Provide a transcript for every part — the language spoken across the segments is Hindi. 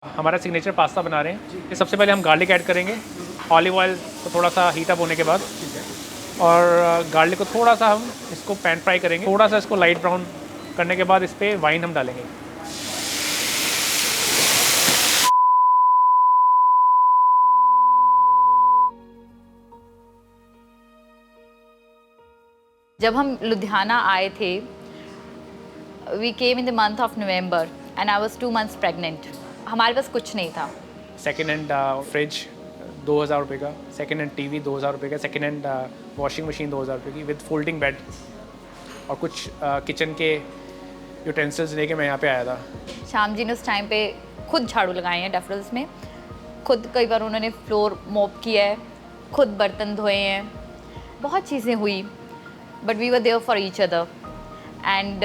हमारा सिग्नेचर पास्ता बना रहे हैं। ये सबसे पहले हम गार्लिक ऐड करेंगे, ऑलिव ऑयल को थोड़ा सा हीट अप होने के बाद, और गार्लिक को थोड़ा सा हम इसको पैन फ्राई करेंगे। थोड़ा सा इसको लाइट ब्राउन करने के बाद इस पर वाइन हम डालेंगे। जब हम लुधियाना आए थे, we came in the month of November and I was 2 months pregnant. हमारे पास कुछ नहीं था। सेकेंड हैंड फ्रिज 2000 रुपये का, सेकेंड हैंड टीवी 2000 रुपये का, सेकेंड हैंड वॉशिंग मशीन 2000 रुपये की विद फोल्डिंग बेड, और कुछ किचन के यूटेंसिल्स लेके मैं यहाँ पे आया था। श्याम जी ने उस टाइम पे खुद झाड़ू लगाए हैं डेफरल्स में, खुद कई बार उन्होंने फ्लोर मॉप किया है, खुद बर्तन धोए हैं, बहुत चीज़ें हुई, but we were there for each other. And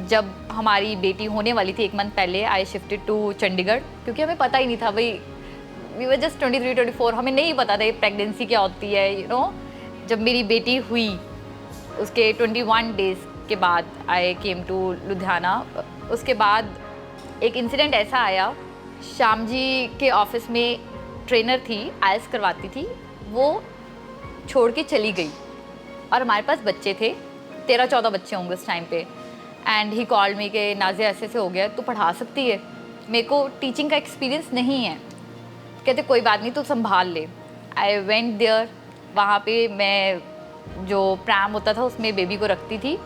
जब हमारी बेटी होने वाली थी 1 month पहले, आई शिफ्टेड टू चंडीगढ़, क्योंकि हमें पता ही नहीं था भाई, वी वर जस्ट 23-24, हमें नहीं पता था प्रेगनेंसी क्या होती है, यू नो। जब मेरी बेटी हुई उसके 21 days के बाद आई केम टू लुधियाना। उसके बाद एक इंसिडेंट ऐसा आया, श्याम जी के ऑफिस में ट्रेनर थी, आयल्स करवाती थी, वो छोड़ के चली गई और हमारे पास बच्चे थे, 13-14 बच्चे होंगे उस टाइम पे। एंड ही कॉल्ड मी के नाज़िया ऐसे हो गया, तू पढ़ा सकती है, मेरे को टीचिंग का एक्सपीरियंस नहीं है। कहते कोई बात नहीं, तू संभाल ले। आई वेंट देयर, वहाँ पे मैं जो प्रैम होता था उसमें बेबी को रखती थी,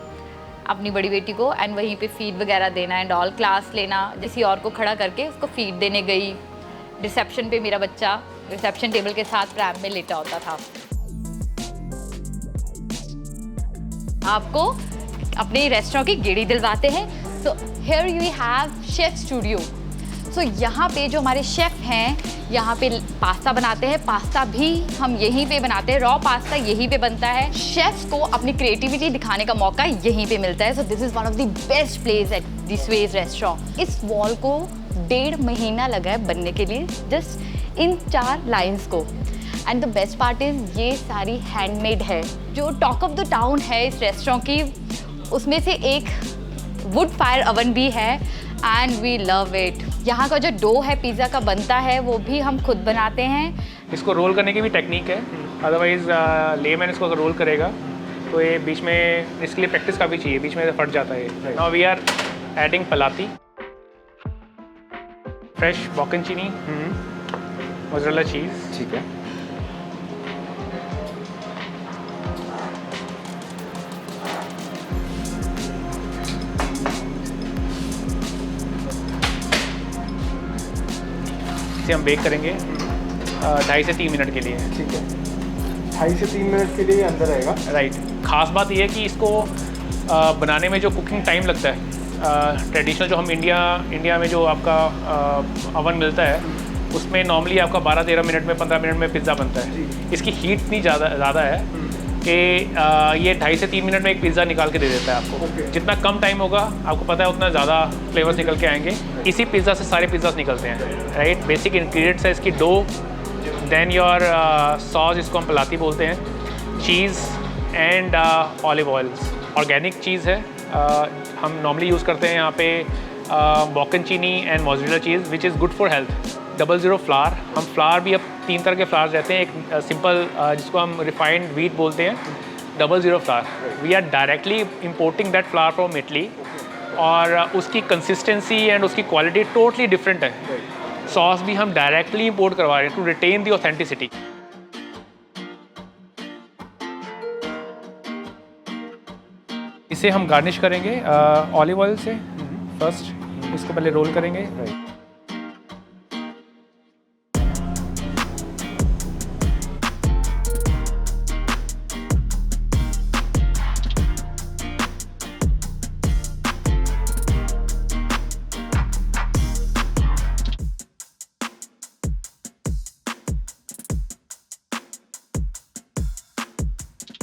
अपनी बड़ी बेटी को, एंड वहीं पे फीड वगैरह देना एंड ऑल, क्लास लेना, किसी और को खड़ा करके उसको फीड देने गई। रिसेप्शन पे मेरा बच्चा रिसेप्शन टेबल के साथ प्रैम में लेटा होता था। आपको अपने रेस्टोरेंट की गेड़ी दिलवाते हैं। So here you have chef studio. So यहाँ पे जो हमारे शेफ़ हैं, यहाँ पे पास्ता बनाते हैं, पास्ता भी हम यहीं पे बनाते हैं, रॉ पास्ता यहीं पे बनता है। शेफ्स को अपनी क्रिएटिविटी दिखाने का मौका यहीं पे मिलता है। So this is one of the best place at this veg restaurant. इस वॉल को 1.5 महीना लगा है बनने के लिए, जस्ट इन 4 लाइन्स को। And the best part is ये सारी हैंडमेड है। जो टॉक ऑफ द टाउन है इस रेस्टोरेंट की, उसमें से एक वुड फायर ओवन भी है एंड वी लव इट। यहाँ का जो डो है पिज़्ज़ा का बनता है, वो भी हम खुद बनाते हैं। इसको रोल करने की भी टेक्निक है, अदरवाइज़ लेमैन इसको अगर रोल करेगा तो ये बीच में, इसके लिए प्रैक्टिस काफ़ी चाहिए, बीच में फट जाता है। नाउ वी आर एडिंग पलाती, फ्रेश बॉकनचीनी, मोज़रेला चीज़, ठीक है। इसे हम बेक करेंगे 2.5 से 3 मिनट के लिए। ठीक है, 2.5 से 3 मिनट के लिए अंदर रहेगा। राइट। ख़ास बात यह है कि इसको बनाने में जो कुकिंग टाइम लगता है, ट्रेडिशनल जो हम इंडिया में जो आपका अवन मिलता है, उसमें नॉर्मली आपका 12-13 मिनट में, 15 मिनट में पिज़्ज़ा बनता है। इसकी हीट इतनी ज़्यादा है कि ये 2.5 से 3 मिनट में एक पिज़्ज़ा निकाल के दे देता है आपको। जितना कम टाइम होगा, आपको पता है उतना ज़्यादा फ्लेवर्स निकल के आएंगे। इसी पिज़्ज़ा से सारे पिज़्ज़ास निकलते हैं। राइट। बेसिक इंग्रेडिएंट्स है इसकी डो, देन योर सॉस, इसको हम पलाती बोलते हैं, cheese and olive oils. Organic cheese है, हम नॉर्मली यूज़ करते हैं यहाँ पे bocconcini and mozzarella cheese which is good for health. 00 flour, हम फ्लावर भी अब 3 तरह के फ्लावर्स रहते हैं। एक सिंपल जिसको हम रिफाइंड व्हीट बोलते हैं, 00 flour. We are directly importing that flour from Italy, और उसकी कंसिस्टेंसी एंड उसकी क्वालिटी टोटली डिफरेंट है। सॉस भी हम डायरेक्टली इम्पोर्ट करवा रहे हैं टू रिटेन द ऑथेंटिसिटी। इसे हम गार्निश करेंगे ऑलिव ऑयल से। फर्स्ट इसको पहले रोल करेंगे।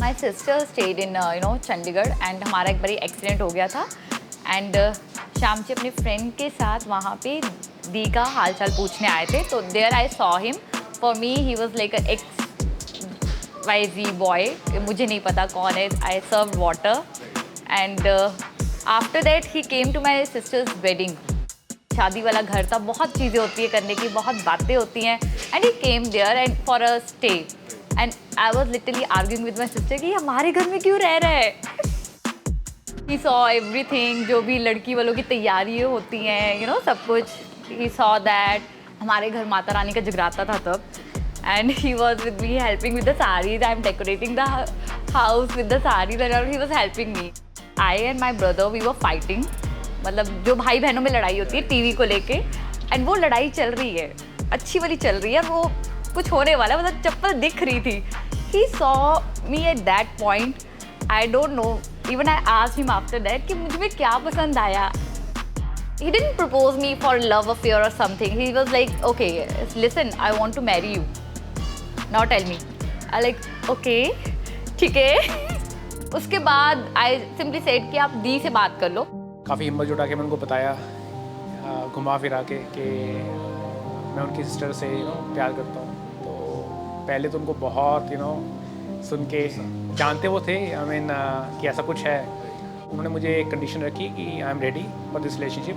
My sister stayed in Chandigarh, and हमारा एक बारी एक्सीडेंट हो गया था, एंड श्याम जी अपने फ्रेंड के साथ वहाँ पे दी का हाल चाल पूछने आए थे। तो there I saw him, for me he was like XYZ boy, मुझे नहीं पता कौन है। I serve water and after that he came to my sister's wedding. शादी वाला घर था, बहुत चीज़ें होती है करने की, बहुत बातें होती हैं। And he came there and for a stay and I was literally arguing with my sister कि हमारे घर में क्यों रह रहा है। ही सॉ एवरीथिंग, जो भी लड़की वालों की तैयारियाँ होती हैं, यू नो, सब कुछ। ही सॉ दैट हमारे घर माता रानी का जगराता था तब, and he was with me helping with the saris. I am decorating the house with the saris and he was helping me. I and my brother we were fighting, मतलब जो भाई बहनों में लड़ाई होती है टीवी को लेके, एंड वो लड़ाई चल रही है, अच्छी वाली चल रही है, वो कुछ होने वाला है, मतलब चप्पल दिख रही थी। He saw me at that point, I don't know, even I asked him after that कि मुझे क्या पसंद आया। He didn't propose me for love affair or something. He was like, okay, listen, I want to marry you. Now tell me. I like, okay, ठीक है। उसके बाद I simply said कि आप दी से बात कर लो। काफ़ी हिम्मत जुटा के मैं उनको बताया, घुमा फिरा के, कि मैं उनकी सिस्टर से प्यार करता हूँ। तो पहले तो उनको बहुत सुन के, जानते वो थे कि ऐसा कुछ है। उन्होंने मुझे एक कंडीशन रखी कि I am ready for this relationship,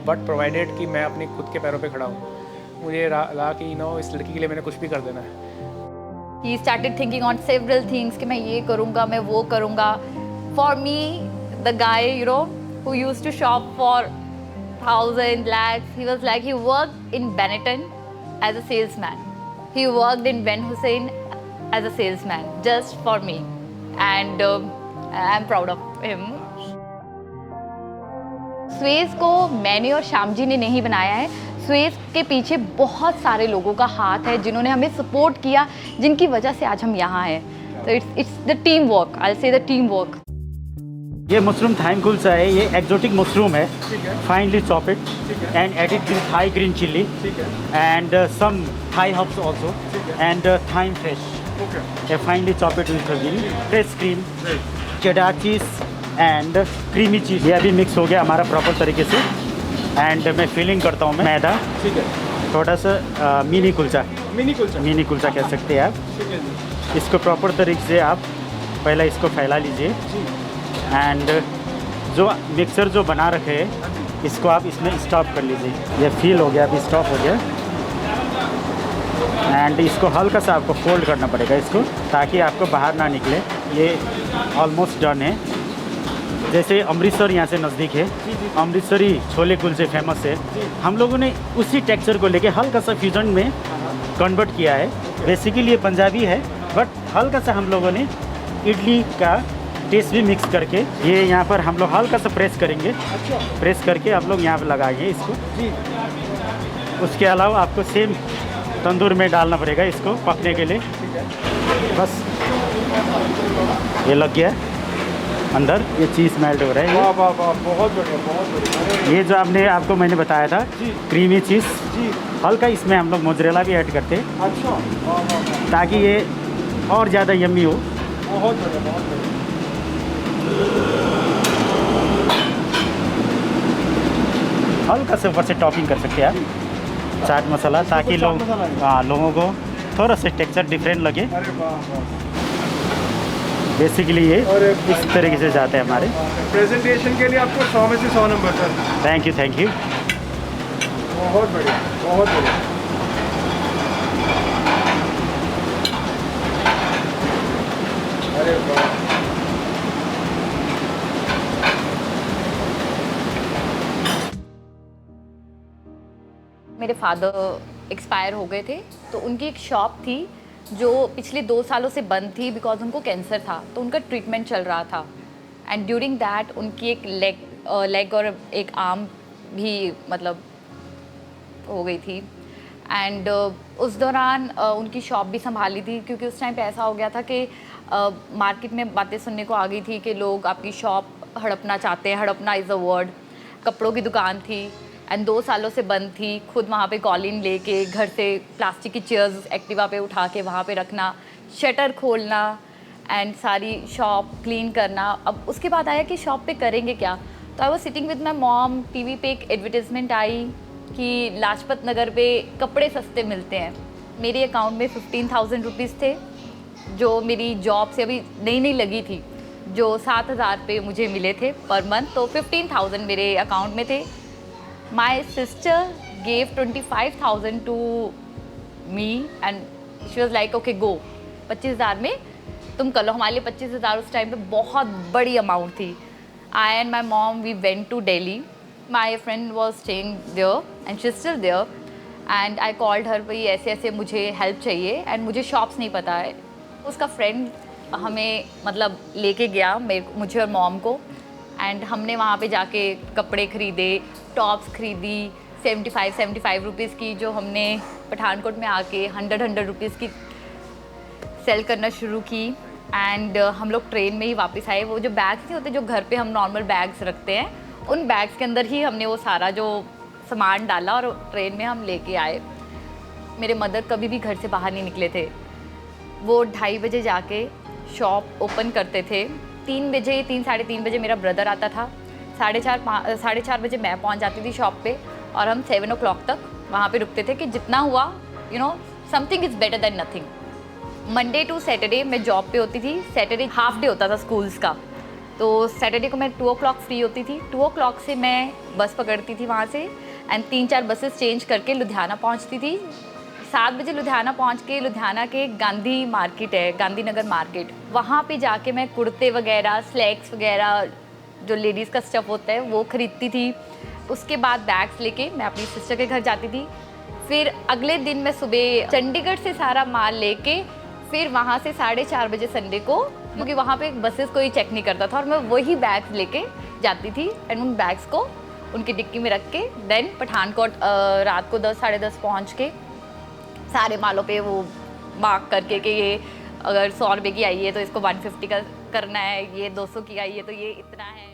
but provided कि मैं अपने खुद के पैरों पे खड़ा हूँ। मुझे लगा कि इस लड़की के लिए मैंने कुछ भी कर देना है। He started thinking on several things कि मैं ये करूँगा, मैं वो करूँगा। For me, the guy, who used to shop for 1,000 lakhs, he was like, he worked in Benetton as a salesman. He worked in Ben Hussein as a salesman, just for me. And I'm proud of him. Suez को मैंने और श्याम जी ने नहीं बनाया है। स्वेज के पीछे बहुत सारे लोगों का हाथ है जिन्होंने हमें सपोर्ट किया, जिनकी वजह से आज हम यहाँ हैं। तो it's the team work, I say the team work. ये मशरूम थाइम कुलचा है, ये एक्जोटिक मशरूम है, finally chopped and added with Thai green chilli and some Thai herbs also and thyme fresh, ये finally chopped with fresh cream, cheddar cheese and creamy cheese. ये अभी मिक्स हो गया हमारा प्रॉपर तरीके से। एंड मैं फीलिंग करता हूँ मैदा, ठीक है, थोड़ा सा मिनी कुलचा कह सकते हैं आप। ठीक है जी। इसको प्रॉपर तरीके से आप पहले इसको फैला लीजिए एंड जो मिक्सर जो बना रखे हैं इसको आप इसमें स्टॉप कर लीजिए। ये फील हो गया, अभी स्टॉप हो गया। एंड इसको हल्का सा आपको फोल्ड करना पड़ेगा इसको, ताकि आपको बाहर ना निकले। ये ऑलमोस्ट डन है। जैसे अमृतसर यहाँ से नज़दीक है, अमृतसरी छोले कुलचे फेमस है। हम लोगों ने उसी टेक्सचर को लेके हल्का सा फ्यूजन में कन्वर्ट किया है। बेसिकली ये पंजाबी है, बट हल्का सा हम लोगों ने इडली का टेस्ट भी मिक्स करके ये यहाँ पर हम लोग हल्का सा प्रेस करेंगे। प्रेस करके आप लोग यहाँ पर लगाइए इसको। उसके अलावा आपको सेम तंदूर में डालना पड़ेगा इसको पकने के लिए। बस ये लग गया अंदर, ये चीज़ मेल्ट हो रहा है। वाह वाह वाह, बहुत बढ़िया, बहुत बढ़िया। ये जो आपको मैंने बताया था क्रीमी चीज़, हल्का इसमें हम लोग मोज़रेला भी ऐड करते हैं। अच्छा, वाह वाह वाह, ताकि ये और ज़्यादा यम्मी हो। बहुत बढ़िया, बहुत बढ़िया। हल्का से ऊपर से टॉपिंग कर सकते हैं आप चाट मसाला, ताकि लोग लोगों को थोड़ा सा टेक्सचर डिफरेंट लगे। अरे वाह वाह। बेसिकली ये इस तरीके से जाते हैं हमारे। प्रेजेंटेशन के लिए आपको 100 में से 100 नंबर सर। Thank you. बहुत बढ़िया, बहुत बढ़िया। अरे वाह, मेरे फादर एक्सपायर हो गए थे, तो उनकी एक शॉप थी जो पिछले 2 सालों से बंद थी बिकॉज उनको कैंसर था, तो उनका ट्रीटमेंट चल रहा था। एंड ड्यूरिंग दैट उनकी एक लेग और एक आर्म भी मतलब हो गई थी। एंड उस दौरान उनकी शॉप भी संभाली थी, क्योंकि उस टाइम पे ऐसा हो गया था कि मार्केट में बातें सुनने को आ गई थी कि लोग आपकी शॉप हड़पना चाहते हैं। हड़पना इज़ अ वर्ड। कपड़ों की दुकान थी एंड 2 सालों से बंद थी। खुद वहाँ पे कॉलिन लेके घर से प्लास्टिक की चेयर्स एक्टिवा पे उठा के वहाँ पे रखना, शटर खोलना एंड सारी शॉप क्लीन करना। अब उसके बाद आया कि शॉप पे करेंगे क्या, तो I was sitting with my mom. TV पे एक एडवर्टाइजमेंट आई कि लाजपत नगर पे कपड़े सस्ते मिलते हैं। मेरे अकाउंट में 15,000 रुपीज़ थे, जो मेरी जॉब से अभी नई लगी थी, जो 7,000 पे मुझे मिले थे पर मंथ। तो 15,000 मेरे अकाउंट में थे। My sister gave 25,000 to me and she was like, okay go, 25,000 में तुम कर लो. हमारे लिए 25,000 उस टाइम पे बहुत बड़ी अमाउंट थी. I and my mom, we went to Delhi. My friend was staying there and she's still there. And I called her, भाई ऐसे ऐसे मुझे हेल्प चाहिए and मुझे शॉप्स नहीं पता है. उसका फ्रेंड हमें मतलब लेके गया मुझे और मॉम को, एंड हमने वहाँ पे जाके कपड़े ख़रीदे, टॉप्स खरीदी 75 रुपीज़ की, जो हमने पठानकोट में आके 100 रुपीज़ की सेल करना शुरू की. एंड हम लोग ट्रेन में ही वापस आए. वो जो बैग्स नहीं होते जो घर पे हम नॉर्मल बैग्स रखते हैं, उन बैग्स के अंदर ही हमने वो सारा जो सामान डाला और ट्रेन में हम लेके आए. मेरे मदर कभी भी घर से बाहर नहीं निकले थे. वो 2:30 बजे जाके शॉप ओपन करते थे. 3 बजे 3-3:30 बजे मेरा ब्रदर आता था. 4:30 बजे मैं पहुंच जाती थी शॉप पे, और हम 7 o'clock तक वहाँ पे रुकते थे कि जितना हुआ something is better than nothing. Monday to Saturday मैं जॉब पे होती थी. सैटरडे हाफ डे होता था स्कूल्स का, तो सैटरडे को मैं 2 o'clock फ्री होती थी. 2 o'clock से मैं बस पकड़ती थी वहाँ से, एंड 3-4 बसेस चेंज करके लुधियाना पहुँचती थी. 7 बजे लुधियाना पहुँच के, लुधियाना के गांधी मार्केट है, गांधीनगर मार्केट, वहाँ पे जाके मैं कुर्ते वगैरह, स्लैक्स वगैरह, जो लेडीज़ का स्टफ़ होता है वो ख़रीदती थी. उसके बाद बैग्स लेके मैं अपनी सिस्टर के घर जाती थी. फिर अगले दिन मैं सुबह चंडीगढ़ से सारा माल लेके फिर वहाँ से 4:30 बजे संडे को, क्योंकि वहाँ पे बसेस कोई चेक नहीं करता था, और मैं वही बैग्स लेके जाती थी. एंड उन बैग्स को उनकी डिक्की में रख के देन पठानकोट रात को 10-10:30 पहुँच के सारे मालों पे वो मार्क करके कि ये अगर 100 रुपये की आई है तो इसको 150 का करना है, ये 200 की आई है तो ये इतना है.